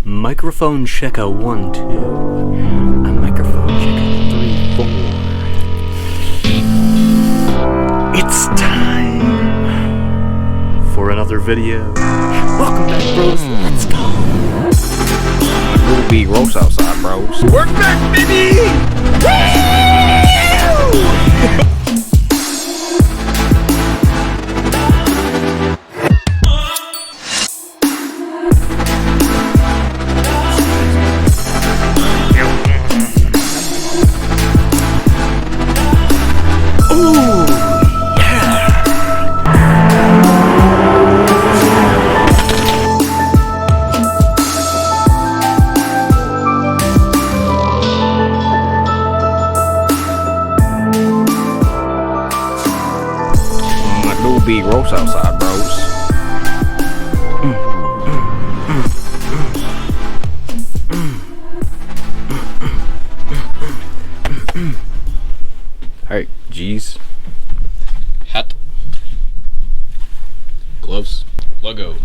Microphone checker 1, 2. A microphone checker 3, 4. It's time for another video. Welcome back, bros. Let's go. Little big roast outside, bros. We're back, baby! Woo! Big roast outside, bros. Alright, G's. Hat. Gloves. Logo.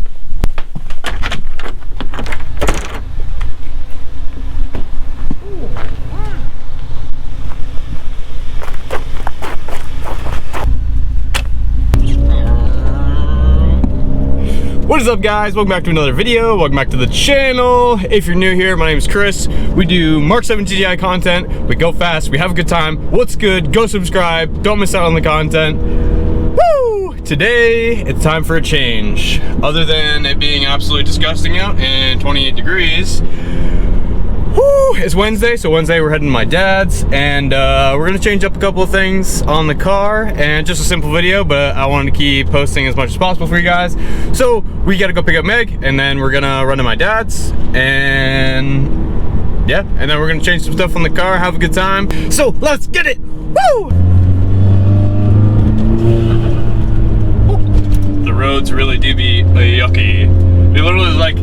What is up, guys? Welcome back to another video. Welcome back to the channel. If you're new here, my name is Chris. We do MK7 GTI content. We go fast. We have a good time. What's good? Go subscribe. Don't miss out on the content. Woo! Today, it's time for a change. Other than it being absolutely disgusting out and 28 degrees, woo, it's Wednesday, so Wednesday we're heading to my dad's, and we're gonna change up a couple of things on the car, and just a simple video, but I wanted to keep posting as much as possible for you guys. So we gotta go pick up Meg, and then we're gonna run to my dad's, and yeah, and then we're gonna change some stuff on the car, have a good time. So let's get it, woo! The roads really do be yucky. They literally like,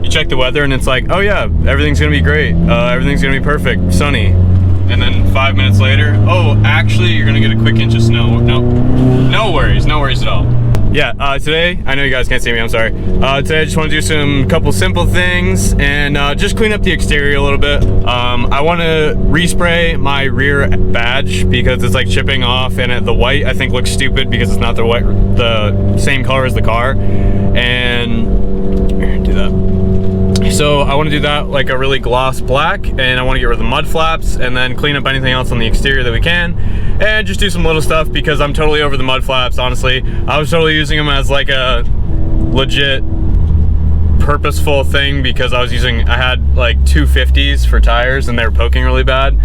you check the weather and it's like, oh yeah, everything's gonna be great. Everything's gonna be perfect, sunny. And then 5 minutes later, oh, actually, you're gonna get a quick inch of snow. No worries at all. Yeah, today, I know you guys can't see me, I'm sorry. Today I just wanna do some couple simple things and just clean up the exterior a little bit. I wanna respray my rear badge because it's like chipping off, and the white I think looks stupid because it's not the same color as the car. And here, do that. So I want to do that like a really gloss black, and I want to get rid of the mud flaps and then clean up anything else on the exterior that we can, and just do some little stuff because I'm totally over the mud flaps, honestly. I was totally using them as like a legit purposeful thing because I had like 250s for tires and they were poking really bad,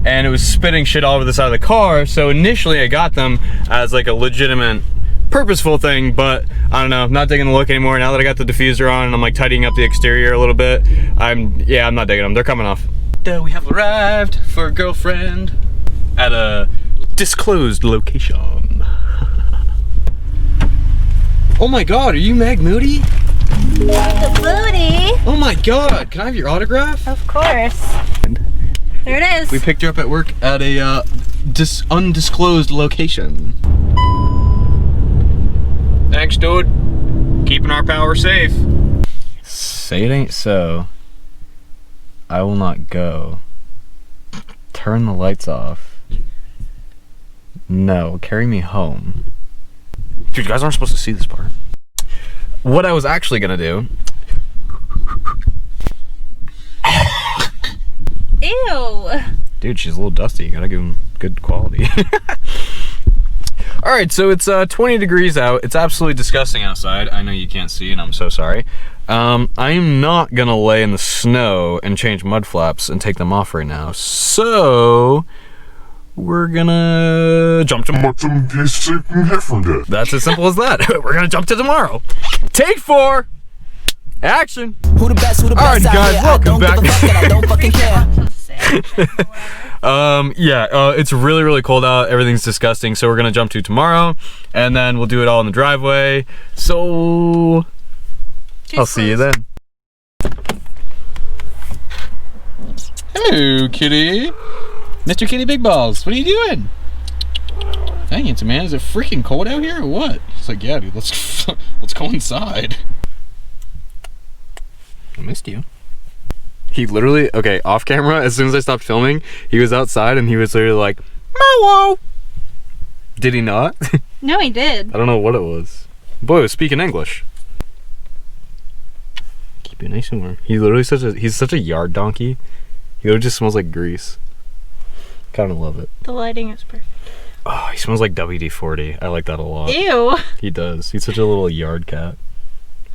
and it was spitting shit all over the side of the car. So initially I got them as like a legitimate purposeful thing, but I don't know, I'm not digging the look anymore now that I got the diffuser on and I'm like tidying up the exterior a little bit. I'm not digging them. They're coming off. We have arrived for a girlfriend at a disclosed location. Oh my god, are you Meg Moody? The booty. Oh my god, can I have your autograph? Of course. There it is. We picked her up at work at a undisclosed location. Thanks, dude. Keeping our power safe. Say it ain't so. I will not go. Turn the lights off. No, carry me home. Dude, you guys aren't supposed to see this part. What I was actually gonna do. Ew. Dude, she's a little dusty. You gotta give them good quality. All right, so it's 20 degrees out. It's absolutely disgusting outside. I know you can't see, and I'm so sorry. I am not gonna lay in the snow and change mud flaps and take them off right now. So we're gonna jump to That's as simple as that. We're gonna jump to tomorrow. Take 4. Action. Who the best? All right, guys, welcome back. I don't fucking care. It's really cold out. Everything's disgusting, so we're gonna jump to tomorrow, and then we'll do it all in the driveway. So I'll see you then. Hello, kitty. Mr. Kitty Big Balls, what are you doing? Dang it, man, is it freaking cold out here or what? He's like, yeah, dude, let's go inside. I missed you. He literally, okay, off camera, as soon as I stopped filming, he was outside and he was literally like, "Mellow." Did he not? No, he did. I don't know what it was. Boy was speaking English. Keep it nice and warm. He's literally he's such a yard donkey. He literally just smells like grease. Kind of love it. The lighting is perfect. Oh, he smells like WD-40. I like that a lot. Ew. He does. He's such a little yard cat.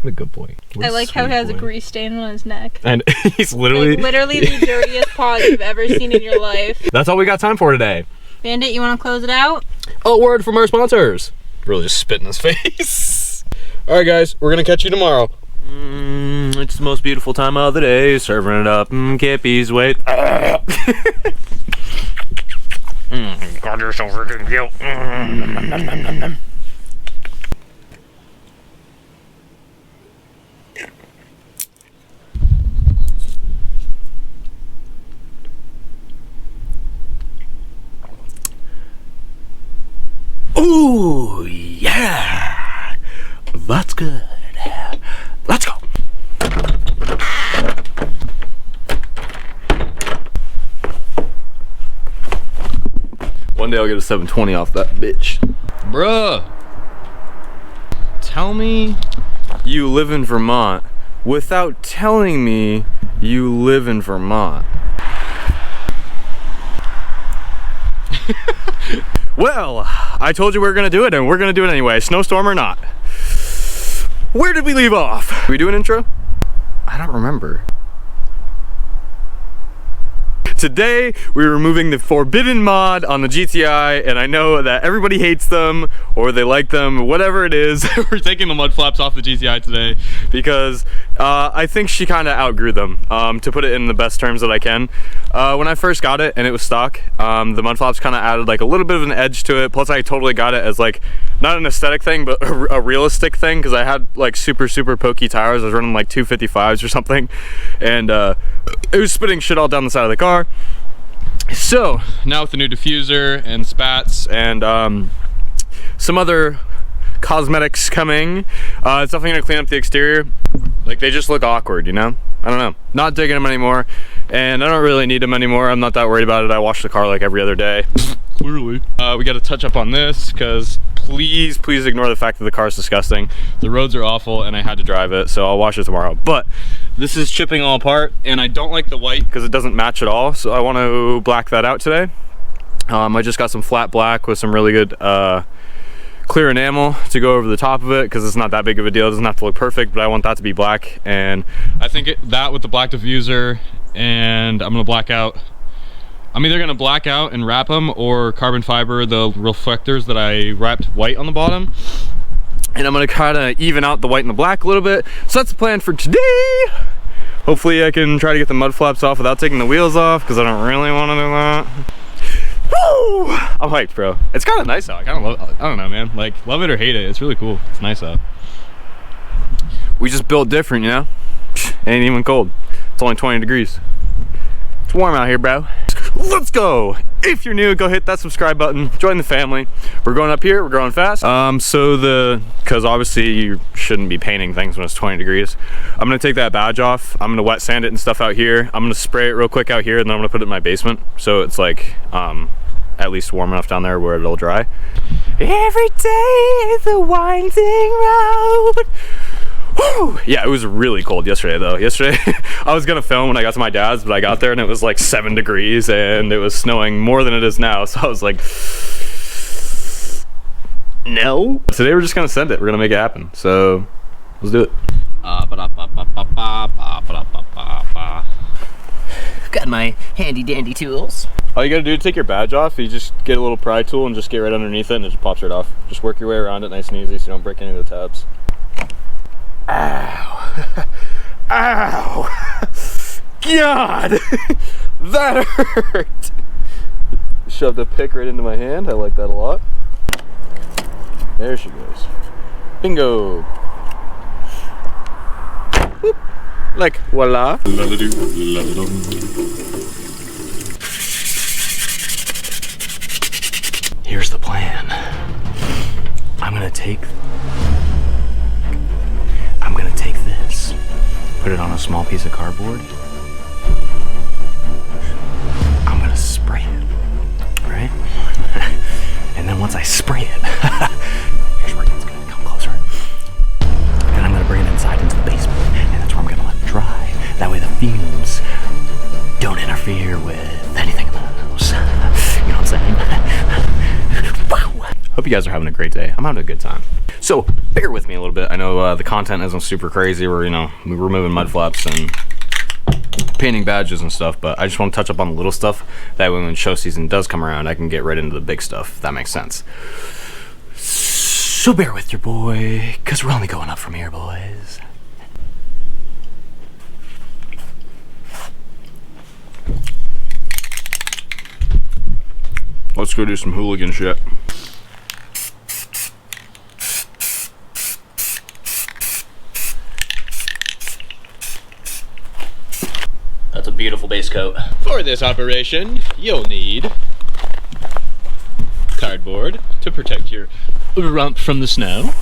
What a good boy. What I a like how he sweet has a boy. grease stain on his neck. And he's literally... Like, literally the dirtiest paws you've ever seen in your life. That's all we got time for today. Bandit, you want to close it out? A word from our sponsors. Really just spit in his face. All right, guys. We're going to catch you tomorrow. It's the most beautiful time of the day. Serving it up. Kippies, wait. God, you're so freaking cute. Ooh, yeah. That's good. Let's go. One day I'll get a 720 off that bitch. Bruh. Tell me you live in Vermont without telling me you live in Vermont. Well, I told you we were gonna do it, and we're gonna do it anyway, snowstorm or not. Where did we leave off? Did we do an intro? I don't remember. Today, we're removing the forbidden mod on the GTI, and I know that everybody hates them, or they like them, whatever it is. We're taking the mud flaps off the GTI today, because I think she kind of outgrew them, to put it in the best terms that I can. When I first got it, and it was stock, the mud flaps kind of added like a little bit of an edge to it, plus I totally got it as like, not an aesthetic thing, but a realistic thing, because I had like super pokey tires. I was running like 255s or something, and it was spitting shit all down the side of the car. So now with the new diffuser and spats and some other cosmetics coming, it's definitely gonna clean up the exterior. Like, they just look awkward, you know? I don't know. Not digging them anymore, and I don't really need them anymore. I'm not that worried about it. I wash the car like every other day. Clearly. We got to touch up on this, because please ignore the fact that the car is disgusting. The roads are awful, and I had to drive it, so I'll wash it tomorrow. But this is chipping all apart, and I don't like the white because it doesn't match at all, so I want to black that out today. I just got some flat black with some really good clear enamel to go over the top of it, because it's not that big of a deal. It doesn't have to look perfect, but I want that to be black, and I think that with the black diffuser, and I'm gonna black out. I'm either gonna black out and wrap them, or carbon fiber the reflectors that I wrapped white on the bottom, and I'm gonna kind of even out the white and the black a little bit. So that's the plan for today. Hopefully I can try to get the mud flaps off without taking the wheels off, because I don't really want to do that. Woo! I'm hyped, bro. It's kind of nice out. I kind of love it. I don't know, man. Like, love it or hate it, it's really cool. It's nice out. We just built different, you know? Ain't even cold. It's only 20 degrees. It's warm out here, bro. Let's go. If you're new, go hit that subscribe button. Join the family. We're going up here. We're growing fast. Because obviously you shouldn't be painting things when it's 20 degrees. I'm gonna take that badge off. I'm gonna wet sand it and stuff out here. I'm gonna spray it real quick out here, and then I'm gonna put it in my basement, so it's like at least warm enough down there where it'll dry. Every day is a winding road. Woo! Yeah, it was really cold yesterday though. Yesterday, I was gonna film when I got to my dad's, but I got there and it was like 7 degrees and it was snowing more than it is now. So I was like, no. Today we're just gonna send it. We're gonna make it happen. So let's do it. Got my handy dandy tools. All you gotta do to take your badge off, you just get a little pry tool and just get right underneath it, and it just pops right off. Just work your way around it nice and easy so you don't break any of the tabs. Ow. Ow. God. That hurt. Shoved a pick right into my hand. I like that a lot. There she goes. Bingo. Boop. Like, voila. Here's the plan. I'm gonna take this. put it on a small piece of cardboard. I'm gonna spray it, right? And then once I spray it, here's where it's gonna come closer. Then I'm gonna bring it inside into the basement, and that's where I'm gonna let it dry. That way the fumes don't interfere with anything in the house. You know what I'm saying? Hope you guys are having a great day. I'm having a good time. So bear with me a little bit. I know the content isn't super crazy. We're, you know, we're removing mud flaps and painting badges and stuff, but I just want to touch up on the little stuff. That way when show season does come around, I can get right into the big stuff, if that makes sense. So bear with your boy, because we're only going up from here, boys. Let's go do some hooligan shit. That's a beautiful base coat. For this operation, you'll need cardboard to protect your rump from the snow.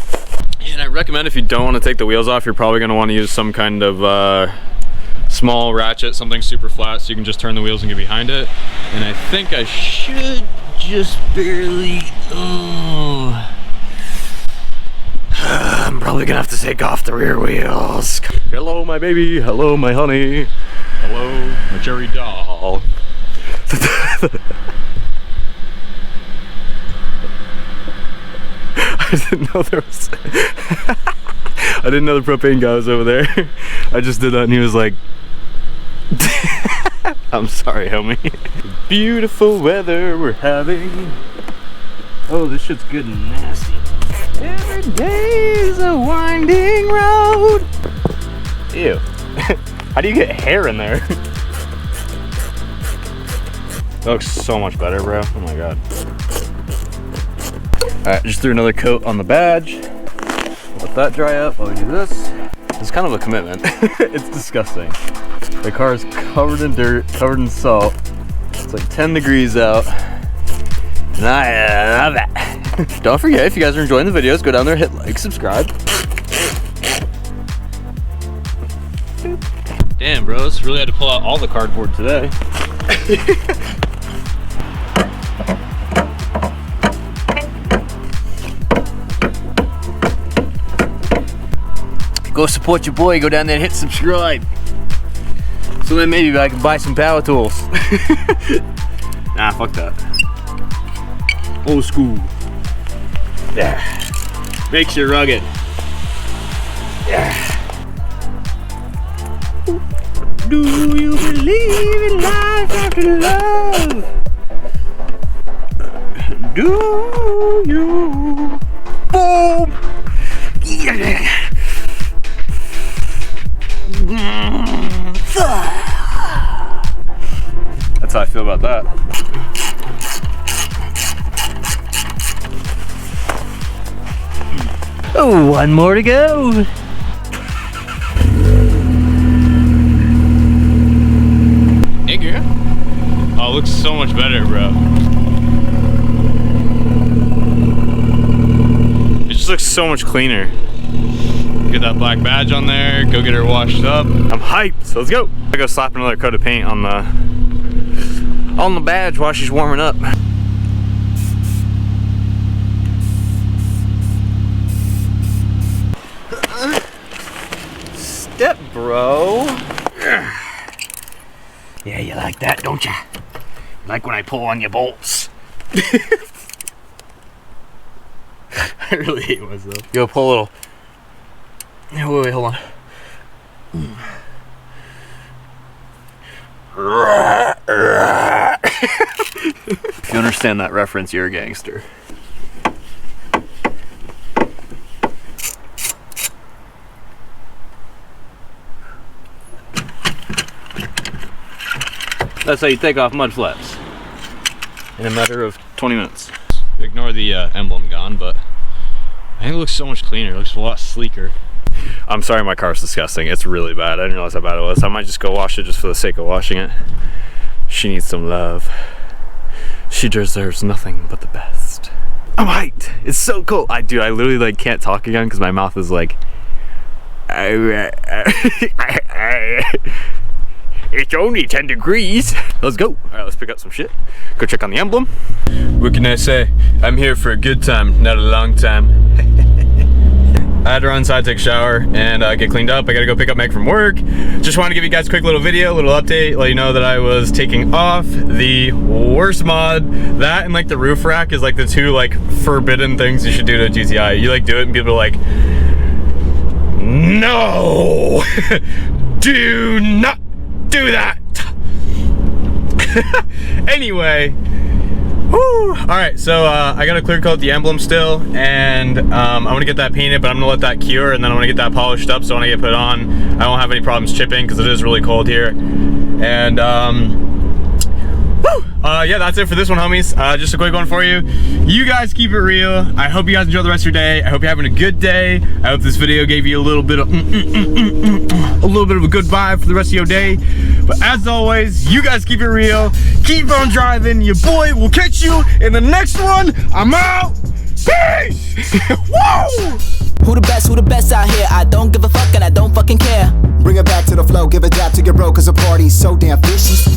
And I recommend if you don't want to take the wheels off, you're probably going to want to use some kind of small ratchet, something super flat, so you can just turn the wheels and get behind it. And I think I should just barely... I'm probably going to have to take off the rear wheels. Hello, my baby. Hello, my honey. Hello, my cherry doll. I didn't know there was... I didn't know the propane guy was over there. I just did that and he was like... I'm sorry, homie. Beautiful weather we're having. Oh, this shit's good and nasty. Every day's a winding road. Ew. How do you get hair in there? That looks so much better, bro. Oh my god. Alright, just threw another coat on the badge. Let that dry up while we do this. It's kind of a commitment. It's disgusting. The car is covered in dirt, covered in salt. It's like 10 degrees out. And I love it. Don't forget, if you guys are enjoying the videos, go down there, hit like, subscribe. Damn, bros, really had to pull out all the cardboard today. Go support your boy, go down there and hit subscribe. So then maybe I can buy some power tools. Nah, fuck that. Old school. Yeah. Makes you rugged. Yeah. Do you believe in life after love? Do you? Boom! Yeah. That's how I feel about that. Oh, one more to go. Hey, girl. Oh, it looks so much better, bro. It just looks so much cleaner. Get that black badge on there, go get her washed up. I'm hyped, so let's go. I go slap another coat of paint on the badge while she's warming up. Step, bro. Yeah, you like that, don't ya? Like when I pull on your bolts. I really hate myself. Go pull a little. Wait, hold on. If you understand that reference, you're a gangster. That's how you take off mud flaps in a matter of 20 minutes. Ignore the emblem gone, but I think it looks so much cleaner. It looks a lot sleeker. I'm sorry my car's disgusting. It's really bad. I didn't realize how bad it was. I might just go wash it just for the sake of washing it. She needs some love. She deserves nothing but the best. I'm hyped. It's so cool. I literally like can't talk again because my mouth is like It's only 10 degrees. Let's go. All right, let's pick up some shit. Go check on the emblem. What can I say? I'm here for a good time, not a long time. I had to run inside, take a shower, and get cleaned up. I gotta go pick up Meg from work. Just wanted to give you guys a quick little video, a little update, let you know that I was taking off the worst mod. That and like the roof rack is like the two like forbidden things you should do to a GTI. You like do it and people are like, no, do not do that. Anyway, whew. All right, so I gotta clear coat the emblem still, and I'm gonna get that painted, but I'm gonna let that cure, and then I'm gonna get that polished up, so when I get put on, I won't have any problems chipping, because it is really cold here. And yeah, that's it for this one, homies. Just a quick one for you. You guys keep it real. I hope you guys enjoy the rest of your day. I hope you're having a good day. I hope this video gave you a little bit of a good vibe for the rest of your day. But as always, you guys keep it real. Keep on driving. Your boy will catch you in the next one. I'm out. Peace. Woo! Who the best out here? I don't give a fuck and I don't fucking care. Bring it back to the flow, give a dap to your bro, cause the party's so damn fishy.